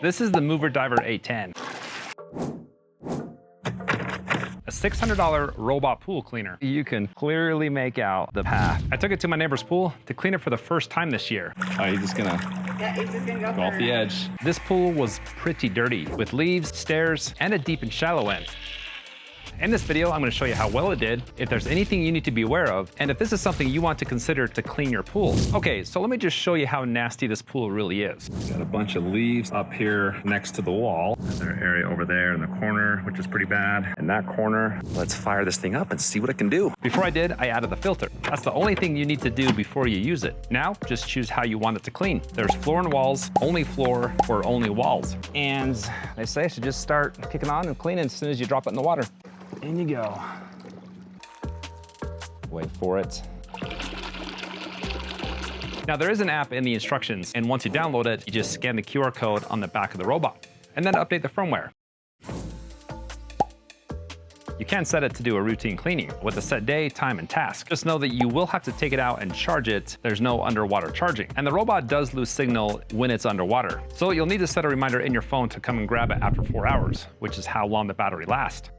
This is the MOVA Diver A10. A $600 robot pool cleaner. You can clearly make out the path. I took it to my neighbor's pool to clean it for the first time this year. Oh, you're just gonna go off the edge. This pool was pretty dirty, with leaves, stairs, and a deep and shallow end. In this video, I'm going to show you how well it did, if there's anything you need to be aware of, and if this is something you want to consider to clean your pool. Okay, so let me just show you how nasty this pool really is. Got a bunch of leaves up here next to the wall. There's an area over there in the corner, which is pretty bad. In that corner, let's fire this thing up and see what it can do. Before I did, I added the filter. That's the only thing you need to do before you use it. Now, just choose how you want it to clean. There's floor and walls, only floor, or only walls. And they say I should just start kicking on and cleaning as soon as you drop it in the water. In you go. Wait for it. Now there is an app in the instructions, and once you download it, you just scan the QR code on the back of the robot, and then update the firmware. You can set it to do a routine cleaning with a set day, time, and task. Just know that you will have to take it out and charge it. There's no underwater charging. And the robot does lose signal when it's underwater. So you'll need to set a reminder in your phone to come and grab it after 4 hours, which is how long the battery lasts.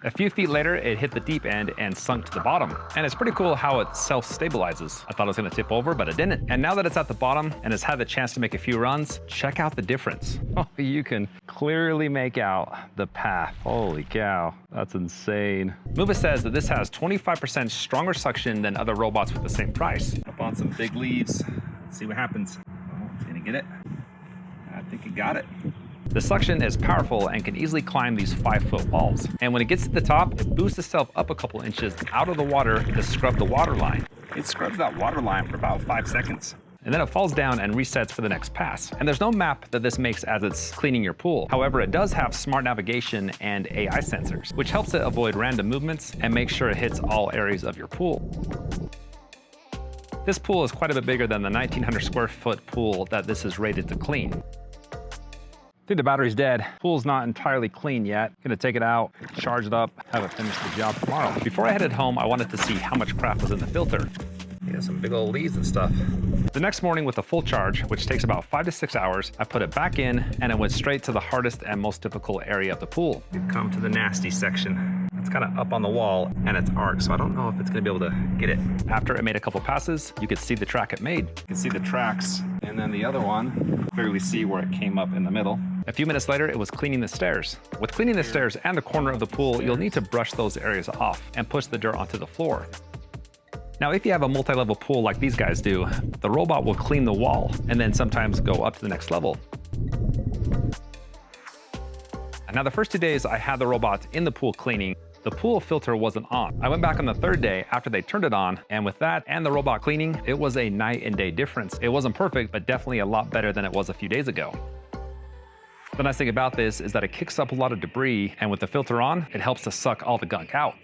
A few feet later, it hit the deep end and sunk to the bottom. And it's pretty cool how it self-stabilizes. I thought it was gonna tip over, but it didn't. And now that it's at the bottom and has had the chance to make a few runs, check out the difference. Oh, you can clearly make out the path. Holy cow, that's insane. MOVA says that this has 25% stronger suction than other robots with the same price. Up on some big leaves. Let's see what happens. Oh, it's gonna get it. I think it got it. The suction is powerful and can easily climb these 5-foot walls. And when it gets to the top, it boosts itself up a couple inches out of the water to scrub the waterline. It scrubs that waterline for about 5 seconds. And then it falls down and resets for the next pass. And there's no map that this makes as it's cleaning your pool. However, it does have smart navigation and AI sensors, which helps it avoid random movements and make sure it hits all areas of your pool. This pool is quite a bit bigger than the 1,900 square foot pool that this is rated to clean. I think the battery's dead. Pool's not entirely clean yet. Gonna take it out, charge it up, have it finish the job tomorrow. Before I headed home, I wanted to see how much crap was in the filter. Yeah, some big old leaves and stuff. The next morning with a full charge, which takes about 5 to 6 hours, I put it back in and it went straight to the hardest and most difficult area of the pool. We've come to the nasty section. It's kind of up on the wall and it's arced, so I don't know if it's gonna be able to get it. After it made a couple passes, you could see the track it made. You can see the tracks, and then the other one, clearly see where it came up in the middle. A few minutes later, it was cleaning the stairs. With cleaning the stairs and the corner of the pool, you'll need to brush those areas off and push the dirt onto the floor. Now, if you have a multi-level pool like these guys do, the robot will clean the wall and then sometimes go up to the next level. Now, the first 2 days I had the robot in the pool cleaning, the pool filter wasn't on. I went back on the 3rd day after they turned it on, and with that and the robot cleaning, it was a night and day difference. It wasn't perfect, but definitely a lot better than it was a few days ago. The nice thing about this is that it kicks up a lot of debris, and with the filter on, it helps to suck all the gunk out.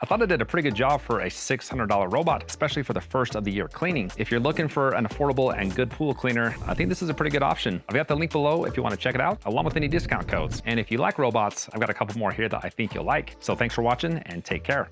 I thought it did a pretty good job for a $600 robot, especially for the first of the year cleaning. If you're looking for an affordable and good pool cleaner, I think this is a pretty good option. I've got the link below if you want to check it out, along with any discount codes. And if you like robots, I've got a couple more here that I think you'll like. So thanks for watching and take care.